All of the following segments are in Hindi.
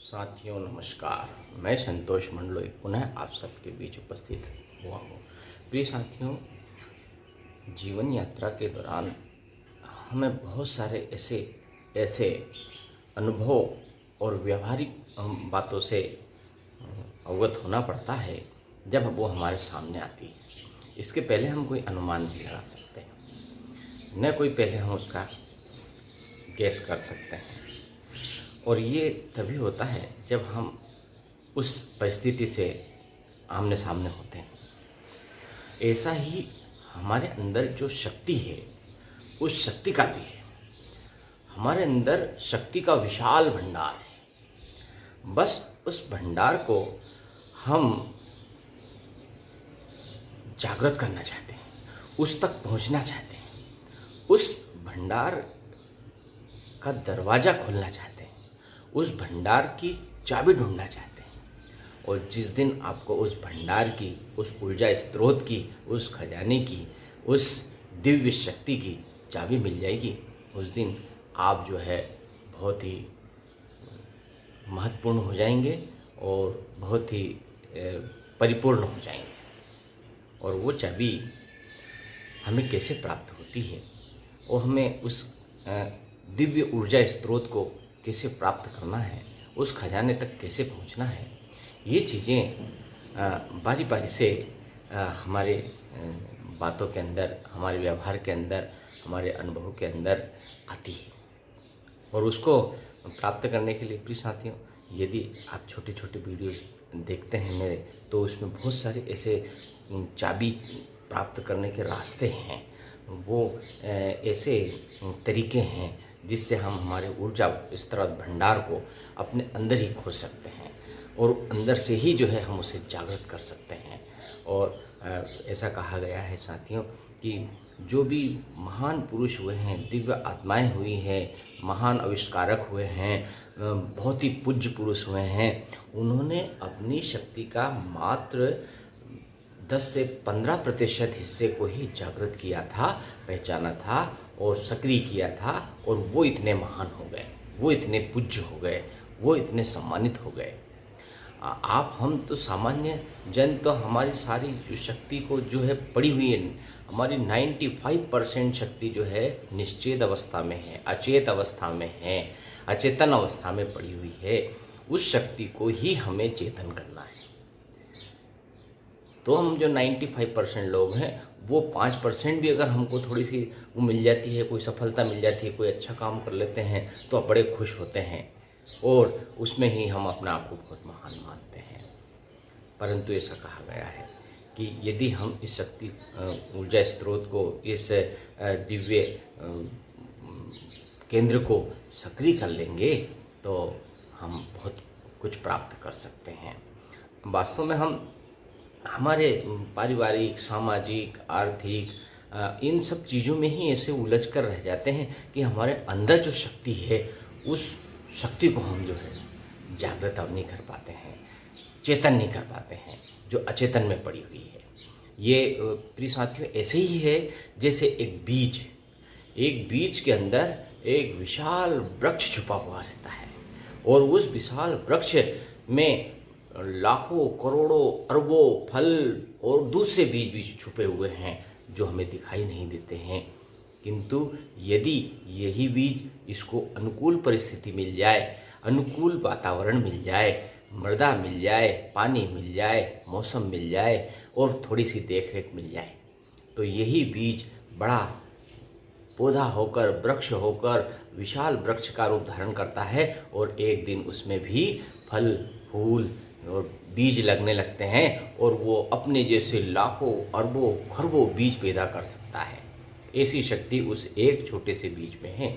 साथियों नमस्कार। मैं संतोष मंडलोई पुनः आप सबके बीच उपस्थित हुआ हूँ। प्रिय साथियों, जीवन यात्रा के दौरान हमें बहुत सारे ऐसे अनुभव और व्यवहारिक बातों से अवगत होना पड़ता है जब वो हमारे सामने आती है। इसके पहले हम कोई अनुमान नहीं लगा सकते, न कोई पहले हम उसका गैस कर सकते हैं। और ये तभी होता है जब हम उस परिस्थिति से आमने सामने होते हैं। ऐसा ही हमारे अंदर जो शक्ति है उस शक्ति का भी है। हमारे अंदर शक्ति का विशाल भंडार है। बस उस भंडार को हम जागृत करना चाहते हैं, उस तक पहुंचना चाहते हैं, उस भंडार का दरवाज़ा खोलना चाहते हैं, उस भंडार की चाबी ढूंढना चाहते हैं। और जिस दिन आपको उस भंडार की, उस ऊर्जा स्रोत की, उस खजाने की, उस दिव्य शक्ति की चाबी मिल जाएगी, उस दिन आप जो है बहुत ही महत्वपूर्ण हो जाएंगे और बहुत ही परिपूर्ण हो जाएंगे। और वो चाबी हमें कैसे प्राप्त होती है और हमें उस दिव्य ऊर्जा स्रोत को कैसे प्राप्त करना है, उस खजाने तक कैसे पहुंचना है, ये चीज़ें बारी बारी से हमारे बातों के अंदर, हमारे व्यवहार के अंदर, हमारे अनुभव के अंदर आती है। और उसको प्राप्त करने के लिए प्रिय साथियों, यदि आप छोटे छोटे वीडियोस देखते हैं मेरे, तो उसमें बहुत सारे ऐसे चाबी प्राप्त करने के रास्ते हैं, वो ऐसे तरीके हैं जिससे हम हमारे ऊर्जा स्रोत भंडार को अपने अंदर ही खोज सकते हैं और अंदर से ही जो है हम उसे जागृत कर सकते हैं। और ऐसा कहा गया है साथियों कि जो भी महान पुरुष हुए हैं, दिव्य आत्माएं हुई हैं, महान आविष्कारक हुए हैं, बहुत ही पूज्य पुरुष हुए हैं, उन्होंने अपनी शक्ति का मात्र 10 से 15% हिस्से को ही जागृत किया था, पहचाना था और सक्रिय किया था। और वो इतने महान हो गए, वो इतने पूज्य हो गए, वो इतने सम्मानित हो गए। आप हम तो सामान्य जन तो हमारी सारी जो शक्ति को जो है पड़ी हुई है, हमारी 95% शक्ति जो है निश्चेत अवस्था में है, अचेत अवस्था में है, अचेतन अवस्था में पड़ी हुई है। उस शक्ति को ही हमें चेतन करना है। तो हम जो 95% लोग हैं, वो 5% भी अगर हमको थोड़ी सी वो मिल जाती है, कोई सफलता मिल जाती है, कोई अच्छा काम कर लेते हैं, तो आप बड़े खुश होते हैं और उसमें ही हम अपने आप को बहुत महान मानते हैं। परंतु ऐसा कहा गया है कि यदि हम इस शक्ति ऊर्जा स्रोत को, इस दिव्य केंद्र को सक्रिय कर लेंगे तो हम बहुत कुछ प्राप्त कर सकते हैं। वास्तव में हम हमारे पारिवारिक, सामाजिक, आर्थिक इन सब चीज़ों में ही ऐसे उलझ कर रह जाते हैं कि हमारे अंदर जो शक्ति है, उस शक्ति को हम जो है जागृत अब नहीं कर पाते हैं, चेतन नहीं कर पाते हैं, जो अचेतन में पड़ी हुई है। ये प्रिय साथियों ऐसे ही है जैसे एक बीज के अंदर एक विशाल वृक्ष छुपा हुआ रहता है और उस विशाल वृक्ष में लाखों, करोड़ों, अरबों फल और दूसरे बीज भी छुपे हुए हैं जो हमें दिखाई नहीं देते हैं। किंतु यदि यही बीज इसको अनुकूल परिस्थिति मिल जाए, अनुकूल वातावरण मिल जाए, मृदा मिल जाए, पानी मिल जाए, मौसम मिल जाए और थोड़ी सी देखरेख मिल जाए, तो यही बीज बड़ा पौधा होकर, वृक्ष होकर विशाल वृक्ष का रूप धारण करता है और एक दिन उसमें भी फल, फूल और बीज लगने लगते हैं और वो अपने जैसे लाखों, अरबों, खरबों बीज पैदा कर सकता है। ऐसी शक्ति उस एक छोटे से बीज में है।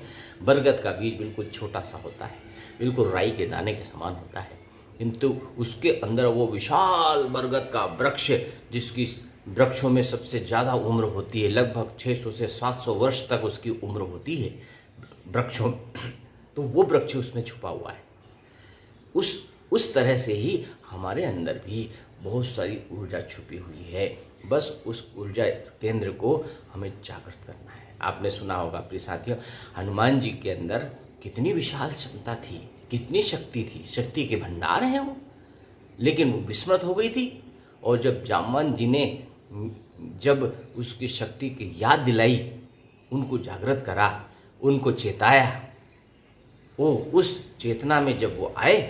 बरगद का बीज बिल्कुल छोटा सा होता है, बिल्कुल राई के दाने के समान होता है, किंतु उसके अंदर वो विशाल बरगद का वृक्ष, जिसकी वृक्षों में सबसे ज़्यादा उम्र होती है, लगभग 600 से 700 वर्ष तक उसकी उम्र होती है वृक्षों, तो वो वृक्ष उसमें छुपा हुआ है। उस तरह से ही हमारे अंदर भी बहुत सारी ऊर्जा छुपी हुई है। बस उस ऊर्जा केंद्र को हमें जागृत करना है। आपने सुना होगा प्रिय साथियों, हनुमान जी के अंदर कितनी विशाल क्षमता थी, कितनी शक्ति थी, शक्ति के भंडार हैं वो, लेकिन वो विस्मृत हो गई थी। और जब जामवंत जी ने जब उसकी शक्ति की याद दिलाई, उनको जागृत करा, उनको चेताया, वो उस चेतना में जब वो आए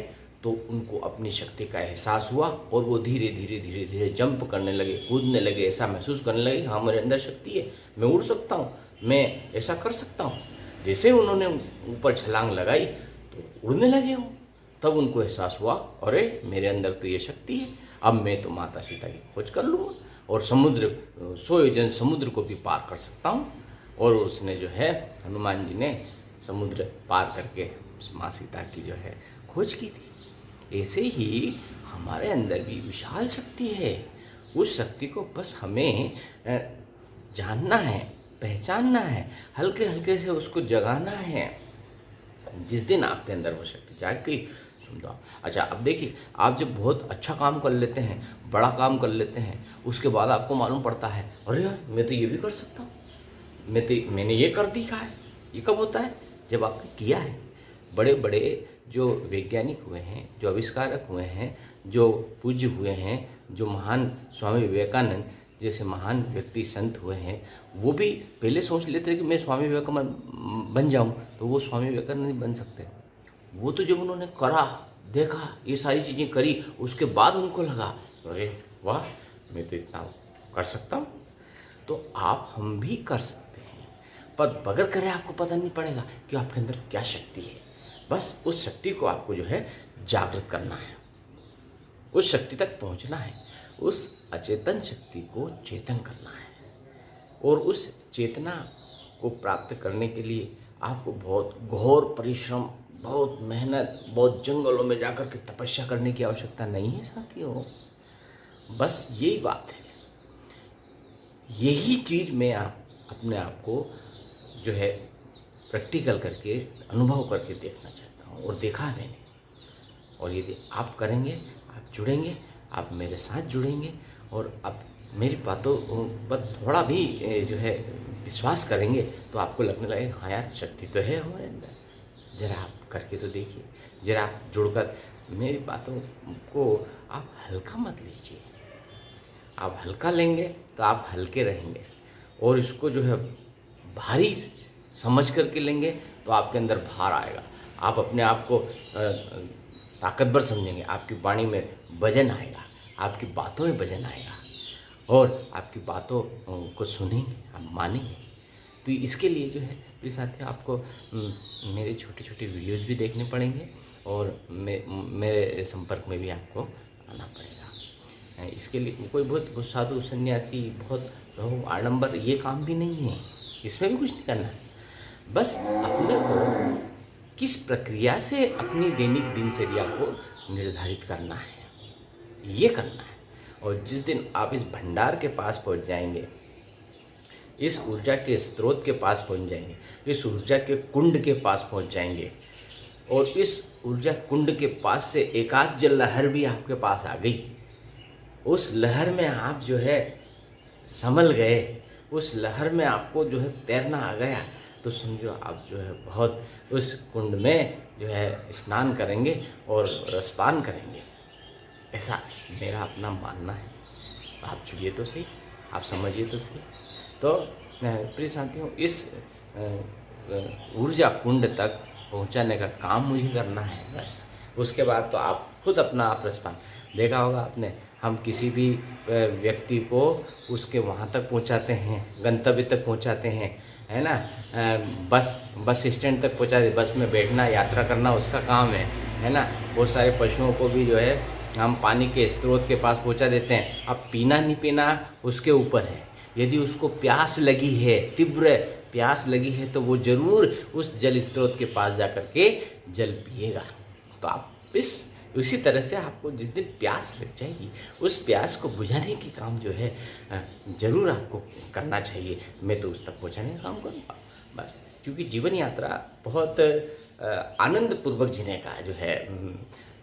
तो उनको अपनी शक्ति का एहसास हुआ और वो धीरे धीरे धीरे धीरे जंप करने लगे, कूदने लगे, ऐसा महसूस करने लगे, हाँ मेरे अंदर शक्ति है, मैं उड़ सकता हूँ, मैं ऐसा कर सकता हूँ। जैसे उन्होंने ऊपर छलांग लगाई तो उड़ने लगे वो, तब उनको एहसास हुआ, अरे मेरे अंदर तो ये शक्ति है, अब मैं तो माता सीता की खोज कर लूँगा और समुद्र 100 योजन समुद्र को भी पार कर सकता हूँ। और उसने जो है हनुमान जी ने समुद्र पार करके माँ सीता की जो है खोज की थी। ऐसे ही हमारे अंदर भी विशाल शक्ति है, उस शक्ति को बस हमें जानना है, पहचानना है, हल्के हल्के से उसको जगाना है। जिस दिन आपके अंदर वो शक्ति जाग गई, समझो। अच्छा, अब देखिए, आप जब बहुत अच्छा काम कर लेते हैं, बड़ा काम कर लेते हैं, उसके बाद आपको मालूम पड़ता है, अरे यार मैं तो ये भी कर सकता हूँ, मैंने ये कर दिखा है। ये कब होता है? जब आपने किया है। बड़े बड़े जो वैज्ञानिक हुए हैं, जो आविष्कारक हुए हैं, जो पूज्य हुए हैं, जो महान स्वामी विवेकानंद जैसे महान व्यक्ति संत हुए हैं, वो भी पहले सोच लेते कि मैं स्वामी विवेकानंद बन जाऊं, तो वो स्वामी विवेकानंद नहीं बन सकते। वो तो जब उन्होंने करा, देखा, ये सारी चीज़ें करी, उसके बाद उनको लगा अरे वाह मैं तो इतना कर सकता हूँ। तो हम भी कर सकते हैं, पर बगैर करे आपको पता नहीं पड़ेगा कि आपके अंदर क्या शक्ति है। बस उस शक्ति को आपको जो है जागृत करना है, उस शक्ति तक पहुंचना है, उस अचेतन शक्ति को चेतन करना है। और उस चेतना को प्राप्त करने के लिए आपको बहुत घोर परिश्रम, बहुत मेहनत, बहुत जंगलों में जाकर के तपस्या करने की आवश्यकता नहीं है साथियों। बस यही बात है, यही चीज़ मैं अपने आप को जो है प्रैक्टिकल करके, अनुभव करके देखना चाहता हूँ, और देखा है मैंने। और यदि आप करेंगे, आप जुड़ेंगे, आप मेरे साथ जुड़ेंगे और आप मेरी बातों पर थोड़ा भी जो है विश्वास करेंगे, तो आपको लगने लगेगा हाँ यार शक्ति तो है हमारे अंदर। ज़रा आप करके तो देखिए, ज़रा आप जुड़कर मेरी बातों को आप हल्का मत लीजिए। आप हल्का लेंगे तो आप हल्के रहेंगे, और इसको जो है भारी समझ करके लेंगे तो आपके अंदर भार आएगा। आप अपने आप को ताकतवर समझेंगे, आपकी वाणी में वजन आएगा, आपकी बातों में वजन आएगा, और आपकी बातों को सुनेंगे, आप मानेंगे। तो इसके लिए जो है प्रिय साथियों, आपको मेरे छोटे छोटे वीडियोज़ भी देखने पड़ेंगे, और मेरे संपर्क में भी आपको आना पड़ेगा। इसके लिए कोई बहुत साधु सन्यासी, बहुत आडंबर ये काम भी नहीं है, इसमें भी कुछ नहीं करना है। बस अपने को किस प्रक्रिया से अपनी दैनिक दिनचर्या को निर्धारित करना है, ये करना है। और जिस दिन आप इस भंडार के पास पहुंच जाएंगे, इस ऊर्जा के स्रोत के पास पहुंच जाएंगे, इस ऊर्जा के कुंड के पास पहुंच जाएंगे, और इस ऊर्जा कुंड के पास से एकाध जल लहर भी आपके पास आ गई, उस लहर में आप जो है संभल गए, उस लहर में आपको जो है तैरना आ गया, तो समझो आप जो है बहुत उस कुंड में जो है स्नान करेंगे और रसपान करेंगे। ऐसा मेरा अपना मानना है। आप जुड़िए तो सही, आप समझिए तो सही। तो प्रिय साथियों, इस ऊर्जा कुंड तक पहुंचाने का काम मुझे करना है बस। उसके बाद तो आप खुद अपना आप रसपान। देखा होगा आपने, हम किसी भी व्यक्ति को उसके वहाँ तक पहुँचाते हैं, गंतव्य तक पहुँचाते हैं, है ना। बस स्टैंड तक पहुँचाते, बस में बैठना, यात्रा करना उसका काम है ना। बहुत सारे पशुओं को भी जो है हम पानी के स्रोत के पास पहुँचा देते हैं। अब पीना नहीं पीना उसके ऊपर है। यदि उसको प्यास लगी है, तीव्र प्यास लगी है, तो वो ज़रूर उस जल स्रोत के पास जाकर के जल पिएगा। तो आप उसी तरह से आपको जिस दिन प्यास लग जाएगी, उस प्यास को बुझाने की काम जो है ज़रूर आपको करना चाहिए। मैं तो उस तक पहुँचाने का काम करूँगा बस, क्योंकि जीवन यात्रा बहुत आनंदपूर्वक जीने का जो है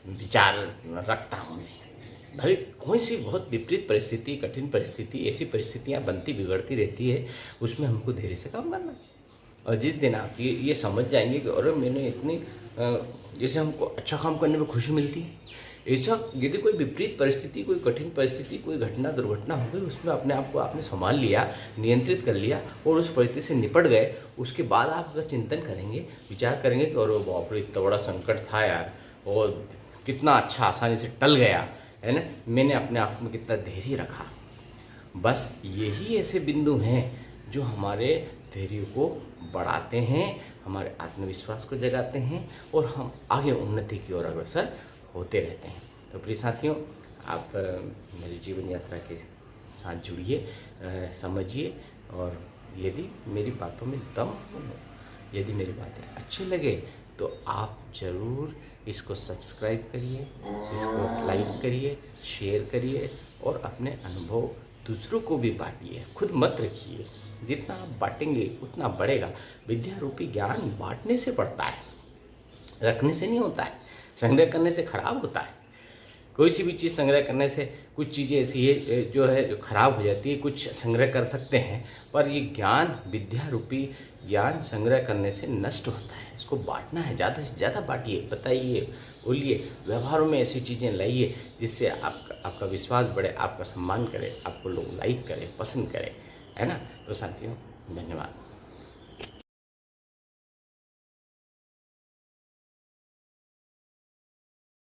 विचार रखता हूँ मैं। भाई कोई सी बहुत विपरीत परिस्थिति, कठिन परिस्थिति, ऐसी परिस्थितियाँ बनती बिगड़ती रहती है, उसमें हमको धैर्य से काम करना है। और जिस दिन आप ये समझ जाएंगे कि अरे मैंने इतनी जैसे हमको अच्छा काम करने में खुशी मिलती है, ऐसा यदि कोई विपरीत परिस्थिति, कोई कठिन परिस्थिति, कोई घटना दुर्घटना हो गई, उसमें अपने आप को आपने संभाल लिया, नियंत्रित कर लिया और उस परिस्थिति से निपट गए, उसके बाद आप अगर चिंतन करेंगे, विचार करेंगे कि और बाप रे इतना बड़ा संकट था यार, और कितना अच्छा आसानी से टल गया, है ना, मैंने अपने आप में कितना धैर्य रखा। बस यही ऐसे बिंदु हैं जो हमारे धैर्य को बढ़ाते हैं, हमारे आत्मविश्वास को जगाते हैं और हम आगे उन्नति की ओर अग्रसर होते रहते हैं। तो प्रिय साथियों, आप मेरी जीवन यात्रा के साथ जुड़िए, समझिए, और यदि मेरी बातों में दम हो, यदि मेरी बातें अच्छी लगे तो आप ज़रूर इसको सब्सक्राइब करिए, इसको लाइक करिए, शेयर करिए और अपने अनुभव दूसरों को भी बांटिए। खुद मत रखिए, जितना आप बांटेंगे उतना बढ़ेगा। विद्या रूपी ज्ञान बांटने से बढ़ता है, रखने से नहीं होता है, संग्रह करने से खराब होता है। कोई सी भी चीज़ संग्रह करने से कुछ चीज़ें ऐसी है जो खराब हो जाती है, कुछ संग्रह कर सकते हैं, पर ये ज्ञान, विद्या रूपी ज्ञान संग्रह करने से नष्ट होता है। इसको बांटना है, ज़्यादा से ज़्यादा बांटिए, बताइए, बोलिए, व्यवहारों में ऐसी चीज़ें लाइए जिससे आपका विश्वास बढ़े, आपका सम्मान करे, आपको लोग लाइक करें, पसंद करें, है ना। तो साथियों, धन्यवाद।